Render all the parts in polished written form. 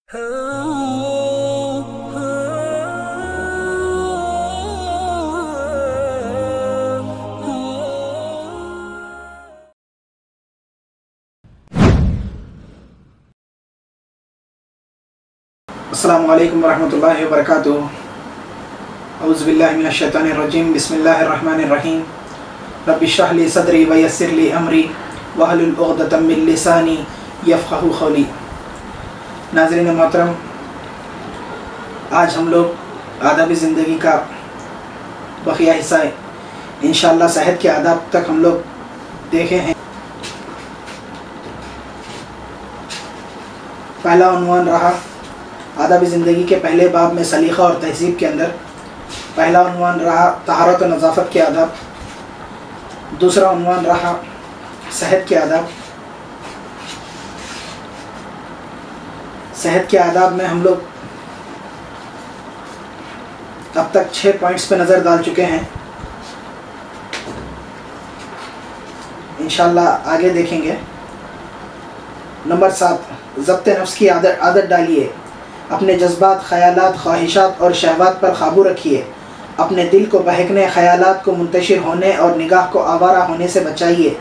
السلام علیکم ورحمۃ اللہ وبرکاتہ۔ اعوذ باللہ من الشیطان الرجیم، بسم اللہ الرحمن الرحیم۔ رب اشرح لی صدری ویسر لی امری واحلل عقدۃ من لسانی یفقہوا قولی۔ ناظرین محترم، آج ہم لوگ آداب زندگی کا بقیہ حصہ انشاءاللہ صحت کے آداب تک ہم لوگ دیکھے ہیں۔ پہلا عنوان رہا آداب زندگی کے پہلے باب میں سلیقہ اور تہذیب کے اندر، پہلا عنوان رہا طہارت و نظافت کے آداب، دوسرا عنوان رہا صحت کے آداب۔ صحت کے آداب میں ہم لوگ اب تک 6 پوائنٹس پہ نظر ڈال چکے ہیں، انشاءاللہ آگے دیکھیں گے۔ نمبر 7، ضبط نفس کی عادت ڈالیے، اپنے جذبات، خیالات، خواہشات اور شہوات پر قابو رکھیے، اپنے دل کو بہکنے، خیالات کو منتشر ہونے اور نگاہ کو آوارہ ہونے سے بچائیے۔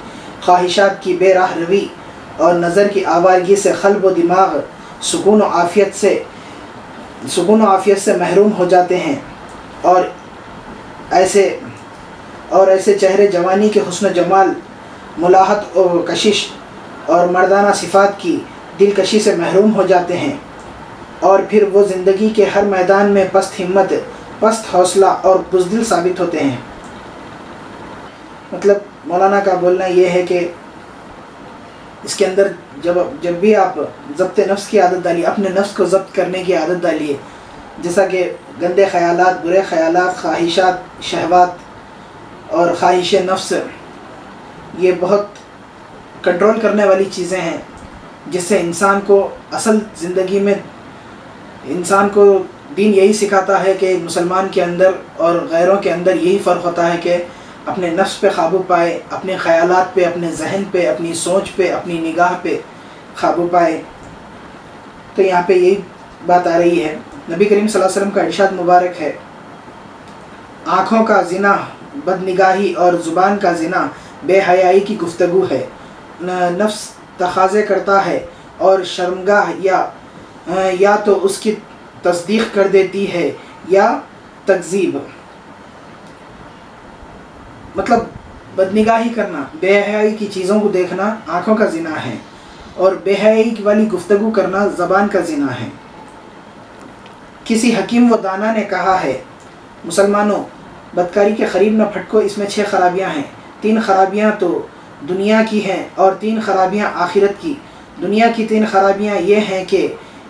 خواہشات کی بے راہ روی اور نظر کی آوارگی سے قلب و دماغ سکون و عافیت سے محروم ہو جاتے ہیں، اور ایسے چہرے جوانی کے حسن و جمال، ملاحت و کشش اور مردانہ صفات کی دلکشی سے محروم ہو جاتے ہیں، اور پھر وہ زندگی کے ہر میدان میں پست ہمت، پست حوصلہ اور بزدل ثابت ہوتے ہیں۔ مطلب مولانا کا بولنا یہ ہے کہ اس کے اندر جب بھی آپ ضبط نفس کی عادت ڈالیے، اپنے نفس کو ضبط کرنے کی عادت ڈالیے، جیسا کہ گندے خیالات، برے خیالات، خواہشات، شہوات اور خواہش نفس، یہ بہت کنٹرول کرنے والی چیزیں ہیں، جس سے انسان کو اصل زندگی میں، انسان کو دین یہی سکھاتا ہے کہ مسلمان کے اندر اور غیروں کے اندر یہی فرق ہوتا ہے کہ اپنے نفس پہ قابو پائے، اپنے خیالات پہ، اپنے ذہن پہ، اپنی سوچ پہ، اپنی نگاہ پہ قابو پائے۔ تو یہاں پہ یہی بات آ رہی ہے۔ نبی کریم صلی اللہ علیہ وسلم کا ارشاد مبارک ہے، آنکھوں کا زنا بد نگاہی اور زبان کا زنا بے حیائی کی گفتگو ہے۔ نفس تقاضے کرتا ہے اور شرمگاہ یا تو اس کی تصدیق کر دیتی ہے یا تکذیب۔ مطلب بدنگاہی کرنا، بے حیائی کی چیزوں کو دیکھنا آنکھوں کا زنا ہے، اور بے حیائی والی گفتگو کرنا زبان کا زنا ہے۔ کسی حکیم و دانا نے کہا ہے، مسلمانوں، بدکاری کے قریب نہ پھٹکو، اس میں 6 خرابیاں ہیں۔ 3 خرابیاں تو دنیا کی ہیں اور 3 خرابیاں آخرت کی۔ دنیا کی 3 خرابیاں یہ ہیں کہ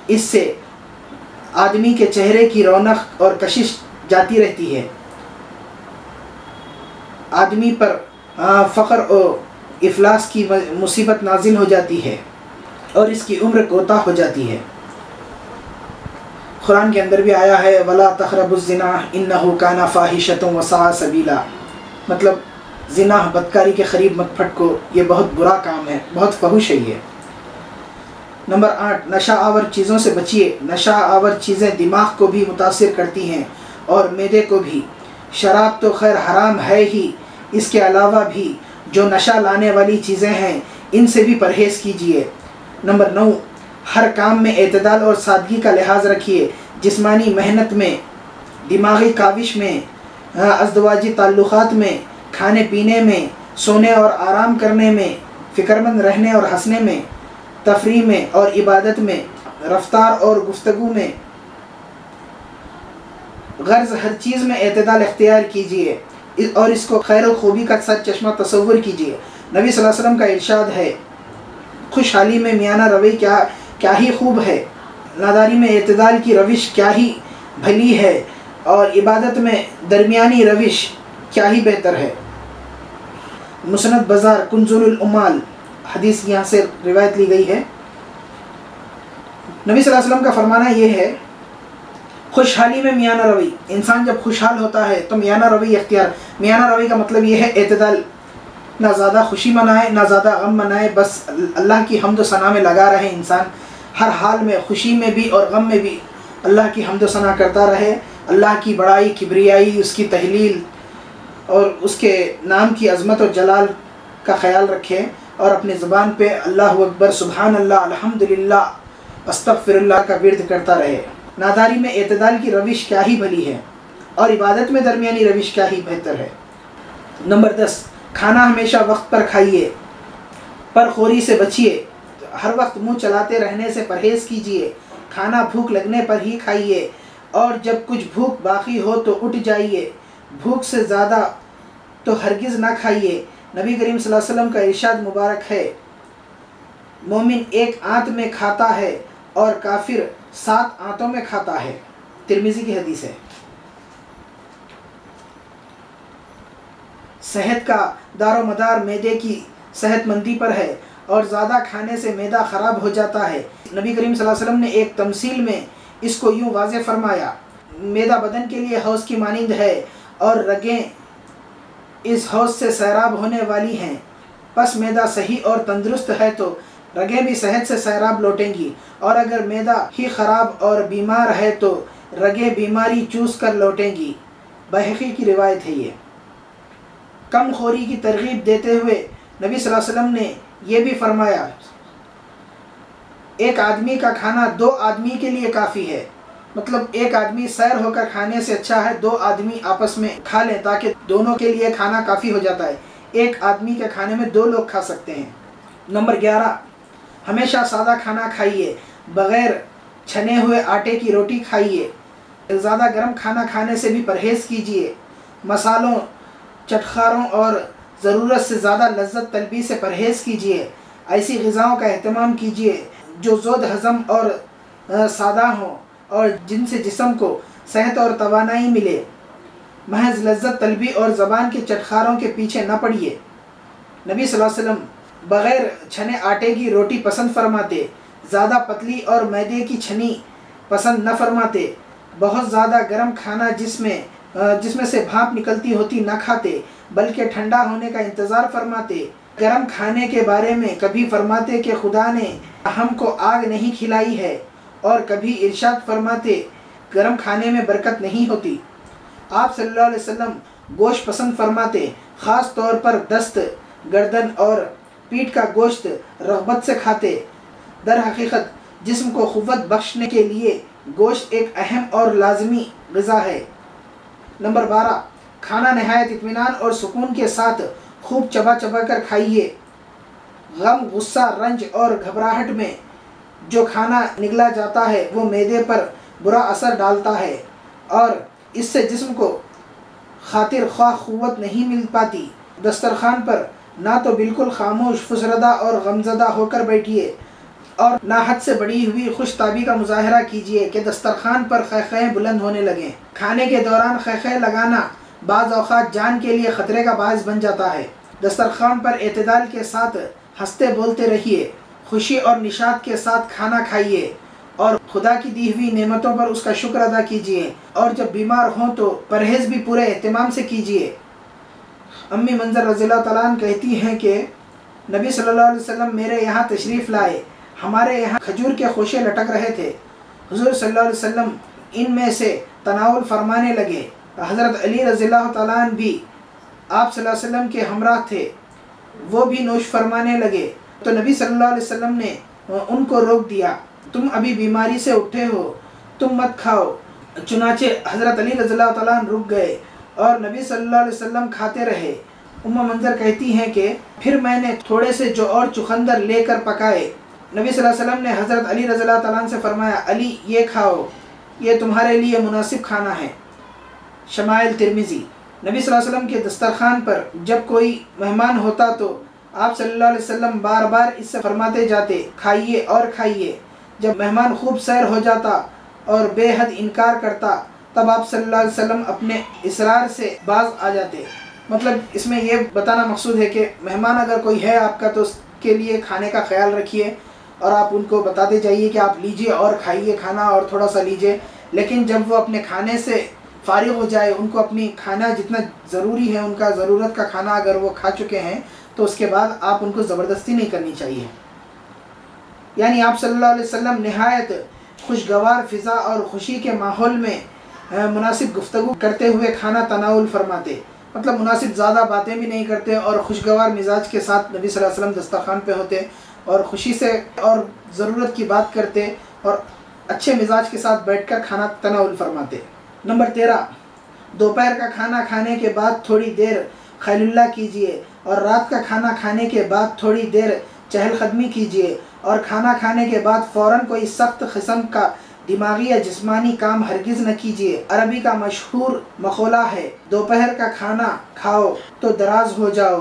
اس سے آدمی کے چہرے کی رونق اور کشش جاتی رہتی ہے، آدمی پر فقر و افلاس کی مصیبت نازل ہو جاتی ہے، اور اس کی عمر کوتاہ ہو جاتی ہے۔ قرآن کے اندر بھی آیا ہے، وَلَا تَقْرَبُوا الزِّنَا إِنَّهُ كَانَ فَاحِشَةً وَسَاءَ سَبِيلًا۔ مطلب زنا، بدکاری کے قریب مت پھٹکو، یہ بہت برا کام ہے، بہت فحش ہے یہ۔ نمبر 8، نشہ آور چیزوں سے بچیے۔ نشہ آور چیزیں دماغ کو بھی متاثر کرتی ہیں اور معدے کو بھی۔ شراب تو خیر حرام ہے ہی، اس کے علاوہ بھی جو نشہ لانے والی چیزیں ہیں ان سے بھی پرہیز کیجیے۔ نمبر 9، ہر کام میں اعتدال اور سادگی کا لحاظ رکھیے، جسمانی محنت میں، دماغی کاوش میں، ازدواجی تعلقات میں، کھانے پینے میں، سونے اور آرام کرنے میں، فکرمند رہنے اور ہنسنے میں، تفریح میں اور عبادت میں، رفتار اور گفتگو میں، غرض ہر چیز میں اعتدال اختیار کیجیے، اور اس کو خیر و خوبی کا سچ چشمہ تصور کیجیے۔ نبی صلی اللہ علیہ وسلم کا ارشاد ہے، خوشحالی میں میانہ روی کیا ہی خوب ہے، ناداری میں اعتدال کی روش کیا ہی بھلی ہے، اور عبادت میں درمیانی روش کیا ہی بہتر ہے۔ مسند بازار کنز العمال حدیث یہاں سے روایت لی گئی ہے۔ نبی صلی اللہ علیہ وسلم کا فرمانا یہ ہے، خوشحالی میں میانہ روی، انسان جب خوشحال ہوتا ہے تو میانہ روی اختیار۔ میانہ روی کا مطلب یہ ہے اعتدال، نہ زیادہ خوشی منائے نہ زیادہ غم منائے، بس اللہ کی حمد و ثنا میں لگا رہے انسان، ہر حال میں، خوشی میں بھی اور غم میں بھی اللہ کی حمد و ثنا کرتا رہے، اللہ کی بڑائی، کبریائی، اس کی تحلیل اور اس کے نام کی عظمت و جلال کا خیال رکھے، اور اپنی زبان پہ اللہ اکبر، سبحان اللہ، الحمدللہ، استغفر اللہ کا ورد کرتا رہے۔ ناداری میں اعتدال کی روش کیا ہی بھلی ہے، اور عبادت میں درمیانی روش کیا ہی بہتر ہے۔ نمبر 10، کھانا ہمیشہ وقت پر کھائیے، پر خوری سے بچیے، ہر وقت منہ چلاتے رہنے سے پرہیز کیجیے، کھانا بھوک لگنے پر ہی کھائیے، اور جب کچھ بھوک باقی ہو تو اٹھ جائیے، بھوک سے زیادہ تو ہرگز نہ کھائیے۔ نبی کریم صلی اللہ علیہ وسلم کا ارشاد مبارک ہے، مومن ایک آنت میں کھاتا ہے اور کافر 7 آنتوں میں کھاتا ہے۔ ترمذی کی حدیث ہے۔ صحت کا دار و مدار معدے کی صحت مندی پر ہے، اور زیادہ کھانے سے معدہ خراب ہو جاتا ہے۔ نبی کریم صلی اللہ علیہ وسلم نے ایک تمثیل میں اس کو یوں واضح فرمایا، معدہ بدن کے لیے حوض کی مانند ہے، اور رگیں اس حوض سے سیراب ہونے والی ہیں، پس معدہ صحیح اور تندرست ہے تو رگیں بھی صحت سے سیراب لوٹیں گی، اور اگر معدہ ہی خراب اور بیمار ہے تو رگیں بیماری چوس کر لوٹیں گی۔ بہقی کی روایت ہے یہ۔ کم خوری کی ترغیب دیتے ہوئے نبی صلی اللہ علیہ وسلم نے یہ بھی فرمایا، ایک آدمی کا کھانا 2 آدمی کے لیے کافی ہے، مطلب ایک آدمی سیر ہو کر کھانے سے اچھا ہے 2 آدمی آپس میں کھا لیں، تاکہ دونوں کے لیے کھانا کافی ہو جاتا ہے۔ ایک آدمی کے کھانے میں 2 لوگ کھا سکتے ہیں۔ نمبر 11، ہمیشہ سادہ کھانا کھائیے، بغیر چھنے ہوئے آٹے کی روٹی کھائیے، زیادہ گرم کھانا کھانے سے بھی پرہیز کیجیے، مسالوں، چٹخاروں اور ضرورت سے زیادہ لذت طلبی سے پرہیز کیجیے، ایسی غذاؤں کا اہتمام کیجیے جو زود ہضم اور سادہ ہوں، اور جن سے جسم کو صحت اور توانائی ملے۔ محض لذت طلبی اور زبان کے چٹخاروں کے پیچھے نہ پڑیے۔ نبی صلی اللہ علیہ وسلم بغیر چھنے آٹے کی روٹی پسند فرماتے، زیادہ پتلی اور میدے کی چھنی پسند نہ فرماتے، بہت زیادہ گرم کھانا جس میں سے بھاپ نکلتی ہوتی نہ کھاتے، بلکہ ٹھنڈا ہونے کا انتظار فرماتے۔ گرم کھانے کے بارے میں کبھی فرماتے کہ خدا نے ہم کو آگ نہیں کھلائی ہے، اور کبھی ارشاد فرماتے گرم کھانے میں برکت نہیں ہوتی۔ آپ صلی اللہ علیہ وسلم گوشت پسند فرماتے، خاص طور پر دست، گردن اور پیٹھ کا گوشت رغبت سے کھاتے۔ در حقیقت جسم کو قوت بخشنے کے لیے گوشت ایک اہم اور لازمی غذا ہے۔ نمبر 12، کھانا نہایت اطمینان اور سکون کے ساتھ خوب چبا چبا کر کھائیے۔ غم، غصہ، رنج اور گھبراہٹ میں جو کھانا نگلا جاتا ہے وہ معدے پر برا اثر ڈالتا ہے، اور اس سے جسم کو خاطر خواہ قوت نہیں مل پاتی۔ دسترخوان پر نہ تو بالکل خاموش، فسردہ اور غمزدہ ہو کر بیٹھیے، اور نہ حد سے بڑی ہوئی خوش طبعی کا مظاہرہ کیجیے کہ دسترخوان پر خیخیں بلند ہونے لگیں۔ کھانے کے دوران خیخیں لگانا بعض اوقات جان کے لیے خطرے کا باعث بن جاتا ہے۔ دسترخوان پر اعتدال کے ساتھ ہنستے بولتے رہیے، خوشی اور نشاط کے ساتھ کھانا کھائیے، اور خدا کی دی ہوئی نعمتوں پر اس کا شکر ادا کیجیے، اور جب بیمار ہوں تو پرہیز بھی پورے اہتمام سے کیجیے۔ امی منظر رضی اللہ تعالیٰ عنہ کہتی ہیں کہ نبی صلی اللہ علیہ وسلم میرے یہاں تشریف لائے، ہمارے یہاں کھجور کے خوشے لٹک رہے تھے، حضور صلی اللہ علیہ وسلم ان میں سے تناول فرمانے لگے۔ حضرت علی رضی اللہ تعالیٰ عنہ بھی آپ صلی اللہ علیہ وسلم کے ہمراہ تھے، وہ بھی نوش فرمانے لگے، تو نبی صلی اللہ علیہ وسلم نے ان کو روک دیا، تم ابھی بیماری سے اٹھے ہو، تم مت کھاؤ۔ چنانچہ حضرت علی رضی اللہ تعالیٰ عنہ رک گئے اور نبی صلی اللہ علیہ وسلم کھاتے رہے۔ منظر کہتی ہیں کہ پھر میں نے تھوڑے سے جو اور چقندر لے کر پکائے۔ نبی صلی اللہ علیہ وسلم نے حضرت علی رضی اللہ تعالیٰ عنہ سے فرمایا، علی یہ کھاؤ، یہ تمہارے لیے مناسب کھانا ہے۔ شمائل ترمذی۔ نبی صلی اللہ علیہ وسلم کے دسترخوان پر جب کوئی مہمان ہوتا تو آپ صلی اللہ علیہ وسلم بار بار اس سے فرماتے جاتے، کھائیے اور کھائیے۔ جب مہمان خوب سیر ہو جاتا اور بے حد انکار کرتا تب آپ صلی اللہ علیہ وسلم اپنے اصرار سے باز آ جاتے۔ مطلب اس میں یہ بتانا مقصود ہے کہ مہمان اگر کوئی ہے آپ کا تو اس کے لیے کھانے کا خیال رکھیے، اور آپ ان کو بتاتے جائیے کہ آپ لیجئے اور کھائیے کھانا، اور تھوڑا سا لیجئے، لیکن جب وہ اپنے کھانے سے فارغ ہو جائے، ان کو اپنی کھانا جتنا ضروری ہے، ان کا ضرورت کا کھانا اگر وہ کھا چکے ہیں تو اس کے بعد آپ ان کو زبردستی نہیں کرنی چاہیے۔ یعنی آپ صلی اللہ علیہ وسلم نہایت خوشگوار فضا اور خوشی کے ماحول میں مناسب گفتگو کرتے ہوئے کھانا تناول فرماتے، مطلب مناسب زیادہ باتیں بھی نہیں کرتے اور خوشگوار مزاج کے ساتھ نبی صلی اللہ علیہ وسلم دسترخوان پہ ہوتے اور خوشی سے اور ضرورت کی بات کرتے اور اچھے مزاج کے ساتھ بیٹھ کر کھانا تناول فرماتے۔ نمبر 13، دوپہر کا کھانا کھانے کے بعد تھوڑی دیر خیل اللہ کیجیے اور رات کا کھانا کھانے کے بعد تھوڑی دیر چہل قدمی کیجیے، اور کھانا کھانے کے بعد فوراً کوئی سخت قسم کا دماغی یا جسمانی کام ہرگز نہ کیجیے۔ عربی کا مشہور مقولہ ہے، دوپہر کا کھانا کھاؤ تو دراز ہو جاؤ،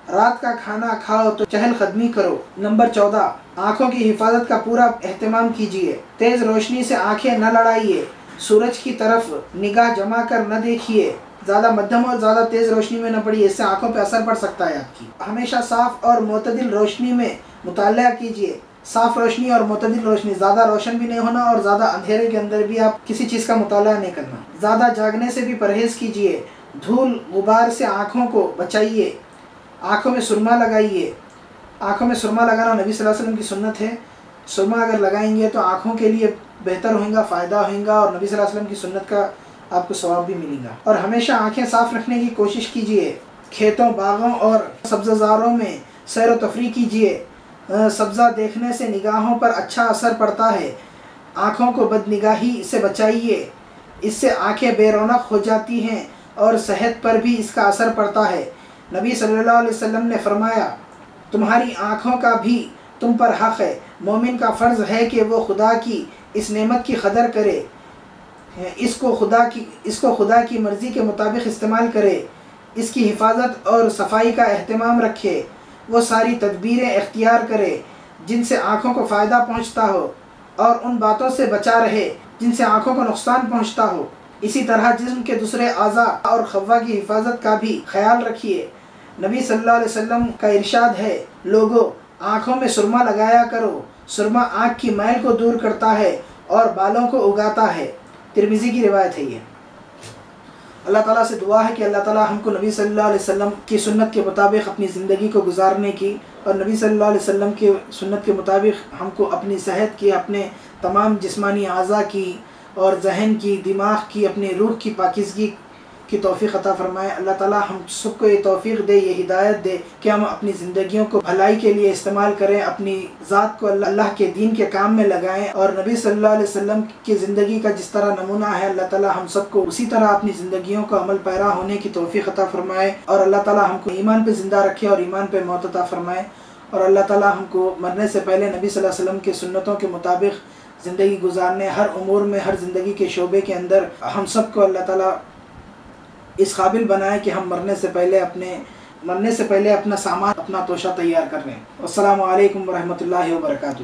رات کا کھانا کھاؤ تو چہل قدمی کرو۔ نمبر 14، آنکھوں کی حفاظت کا پورا اہتمام کیجیے، تیز روشنی سے آنکھیں نہ لڑائیے، سورج کی طرف نگاہ جما کر نہ دیکھیے، زیادہ مدھم اور زیادہ تیز روشنی میں نہ پڑیے، اس سے آنکھوں پہ اثر پڑ سکتا ہے آپ کی۔ ہمیشہ صاف اور معتدل روشنی میں مطالعہ کیجیے، صاف روشنی اور معتدل روشنی، زیادہ روشن بھی نہیں ہونا اور زیادہ اندھیرے کے اندر بھی آپ کسی چیز کا مطالعہ نہیں کرنا۔ زیادہ جاگنے سے بھی پرہیز کیجیے، دھول غبار سے آنکھوں کو بچائیے، آنکھوں میں سرما لگائیے۔ آنکھوں میں سرما لگانا نبی صلی اللہ علیہ وسلم کی سنت ہے، سرما اگر لگائیں گے تو آنکھوں کے لیے بہتر ہوئیں گا، فائدہ ہوئیں گا اور نبی صلی اللہ علیہ وسلم کی سنت کا آپ کو ثواب بھی ملے گا۔ اور ہمیشہ آنکھیں صاف رکھنے کی کوشش کیجیے، کھیتوں باغوں اور سبزہ زاروں میں سیر و تفریح کیجیے، سبزہ دیکھنے سے نگاہوں پر اچھا اثر پڑتا ہے، آنکھوں کو بدنگاہی سے بچائیے، اس سے آنکھیں بے رونق ہو جاتی ہیں اور صحت پر بھی اس کا اثر پڑتا ہے۔ نبی صلی اللہ علیہ وسلم نے فرمایا، تمہاری آنکھوں کا بھی تم پر حق ہے، مومن کا فرض ہے کہ وہ خدا کی اس نعمت کی قدر کرے، اس کو خدا کی مرضی کے مطابق استعمال کرے، اس کی حفاظت اور صفائی کا اہتمام رکھے، وہ ساری تدبیریں اختیار کرے جن سے آنکھوں کو فائدہ پہنچتا ہو اور ان باتوں سے بچا رہے جن سے آنکھوں کو نقصان پہنچتا ہو۔ اسی طرح جسم کے دوسرے اعضاء اور خوا کی حفاظت کا بھی خیال رکھیے۔ نبی صلی اللہ علیہ وسلم کا ارشاد ہے، لوگو آنکھوں میں سرما لگایا کرو، سرما آنکھ کی میل کو دور کرتا ہے اور بالوں کو اگاتا ہے۔ ترمذی کی روایت ہے یہ۔ اللہ تعالیٰ سے دعا ہے کہ اللہ تعالیٰ ہم کو نبی صلی اللہ علیہ وسلم کی سنت کے مطابق اپنی زندگی کو گزارنے کی اور نبی صلی اللہ علیہ وسلم کی سنت کے مطابق ہم کو اپنی صحت کی، اپنے تمام جسمانی اعضاء کی اور ذہن کی، دماغ کی، اپنی روح کی پاکیزگی کی توفیق عطا فرمائے۔ اللہ تعالیٰ ہم سب کو یہ توفیق دے، یہ ہدایت دے کہ ہم اپنی زندگیوں کو بھلائی کے لیے استعمال کریں، اپنی ذات کو اللہ کے دین کے کام میں لگائیں اور نبی صلی اللہ علیہ وسلم کی زندگی کا جس طرح نمونہ ہے اللہ تعالیٰ ہم سب کو اسی طرح اپنی زندگیوں کو عمل پیرا ہونے کی توفیق عطا فرمائے، اور اللہ تعالیٰ ہم کو ایمان پہ زندہ رکھے اور ایمان پہ موت عطا فرمائے، اور اللہ تعالیٰ ہم کو مرنے سے پہلے نبی صلی اللہ علیہ وسلم کے سنتوں کے مطابق زندگی گزارنے، ہر امور میں، ہر زندگی کے شعبے کے اندر ہم سب کو اللہ تعالیٰ اس قابل بنائے کہ ہم مرنے سے پہلے اپنا سامان، اپنا توشہ تیار کر لیں۔ السلام علیکم ورحمۃ اللہ وبرکاتہ۔